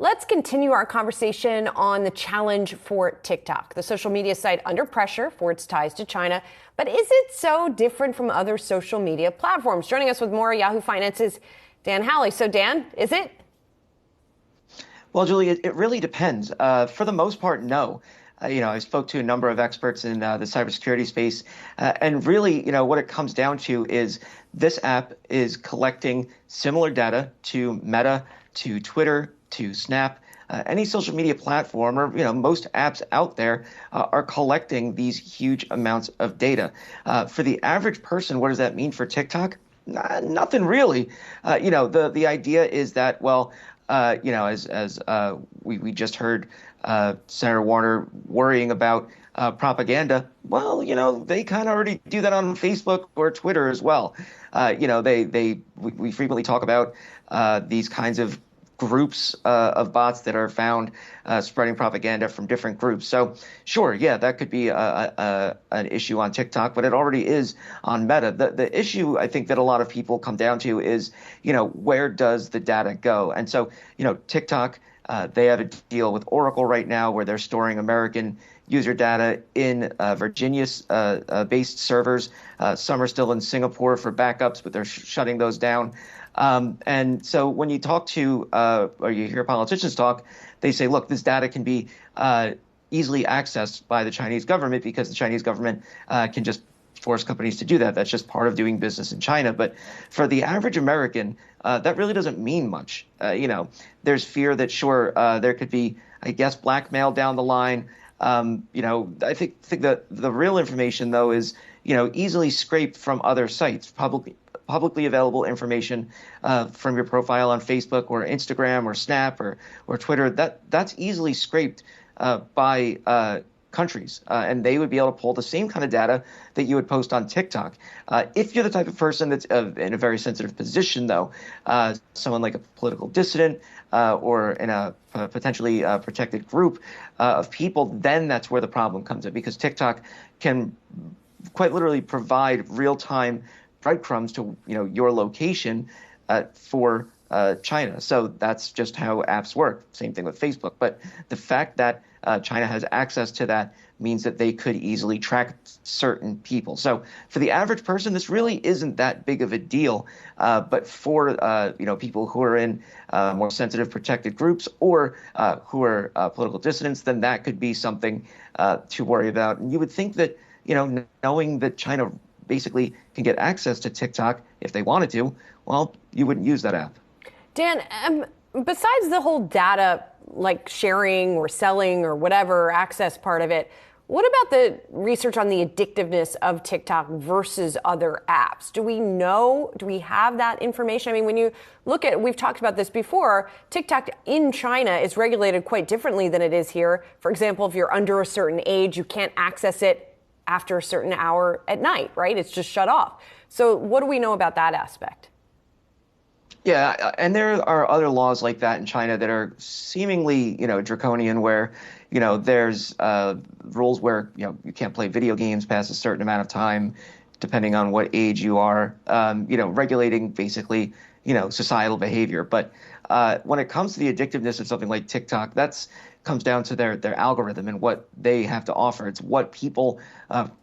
Let's continue our conversation on the challenge for TikTok, the social media site under pressure for its ties to China. But is it so different from other social media platforms? Joining us with more Yahoo Finance's Dan Howley. So Dan, is it? Well, Julie, it really depends. For the most part, no. I spoke to a number of experts in the cybersecurity space, and really, what it comes down to is this app is collecting similar data to Meta, to Twitter, to Snap. Any social media platform, or most apps out there are collecting these huge amounts of data. For the average person, what does that mean for TikTok? Nothing really. The idea is that, well, as we just heard Senator Warner worrying about propaganda. Well, they kind of already do that on Facebook or Twitter as well. We frequently talk about these kinds of groups of bots that are found spreading propaganda from different groups. So sure, yeah, that could be an issue on TikTok, but it already is on Meta. The issue I think that a lot of people come down to is, where does the data go? And so, TikTok, they have a deal with Oracle right now where they're storing American user data in Virginia-based servers. Some are still in Singapore for backups, but they're shutting those down. And so when you talk to or you hear politicians talk, they say, look, this data can be easily accessed by the Chinese government because the Chinese government can just force companies to do that. That's just part of doing business in China. But for the average American, that really doesn't mean much. There's fear that, sure, there could be, I guess, blackmail down the line. I think that the real information, though, is, easily scraped from other sites, publicly available information from your profile on Facebook or Instagram or Snap or Twitter. That's easily scraped by countries, and they would be able to pull the same kind of data that you would post on TikTok. If you're the type of person that's in a very sensitive position, though, someone like a political dissident or in a potentially protected group of people, then that's where the problem comes in, because TikTok can quite literally provide real-time breadcrumbs to your location for China. So that's just how apps work. Same thing with Facebook. But the fact that China has access to that means that they could easily track certain people. So for the average person, this really isn't that big of a deal. But for people who are in more sensitive protected groups or who are political dissidents, then that could be something to worry about. And you would think that knowing that China basically can get access to TikTok if they wanted to, well, you wouldn't use that app. Dan, besides the whole data like sharing or selling or whatever access part of it, what about the research on the addictiveness of TikTok versus other apps? Do we have that information? I mean, when you look at, we've talked about this before, TikTok in China is regulated quite differently than it is here. For example, if you're under a certain age, you can't access it after a certain hour at night, right? It's just shut off. So what do we know about that aspect? Yeah, and there are other laws like that in China that are seemingly, draconian, where, there's rules where, you can't play video games past a certain amount of time, depending on what age you are, regulating basically, societal behavior. But when it comes to the addictiveness of something like TikTok, that's comes down to their algorithm and what they have to offer. It's what people,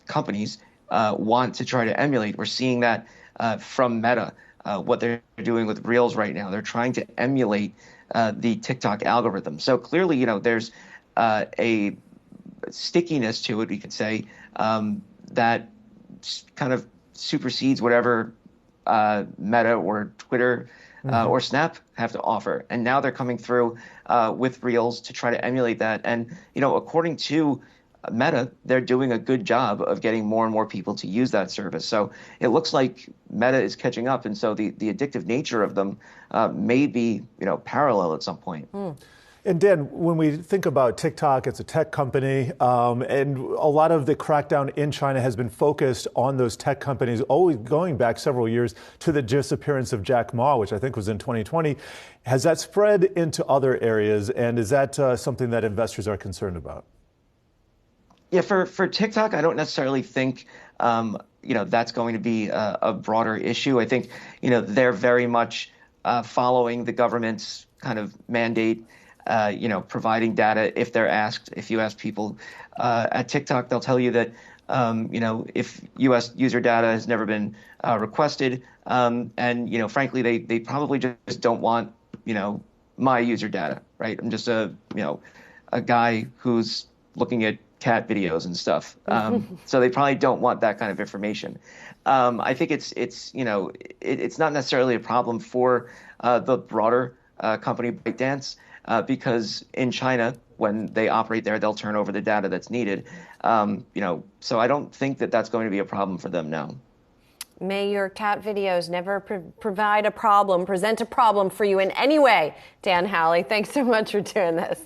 companies want to try to emulate. We're seeing that from Meta. What they're doing with Reels right now. They're trying to emulate the TikTok algorithm. So clearly, there's a stickiness to it, we could say, that kind of supersedes whatever Meta or Twitter or Snap have to offer. And now they're coming through with Reels to try to emulate that. And, according to Meta, they're doing a good job of getting more and more people to use that service. So it looks like Meta is catching up. And so the addictive nature of them may be, parallel at some point. And Dan, when we think about TikTok, it's a tech company, and a lot of the crackdown in China has been focused on those tech companies, always going back several years to the disappearance of Jack Ma, which I think was in 2020. Has that spread into other areas, and is that something that investors are concerned about? Yeah, for TikTok, I don't necessarily think, that's going to be a broader issue. I think, they're very much following the government's kind of mandate providing data if they're asked. If you ask people at TikTok, they'll tell you that, if U.S. user data has never been requested, and frankly, they probably just don't want, my user data, right? I'm just a guy who's looking at cat videos and stuff. So they probably don't want that kind of information. I think it's not necessarily a problem for the broader company ByteDance, because in China, when they operate there, they'll turn over the data that's needed. So I don't think that that's going to be a problem for them now. May your cat videos never present a problem for you in any way, Dan Howley. Thanks so much for doing this.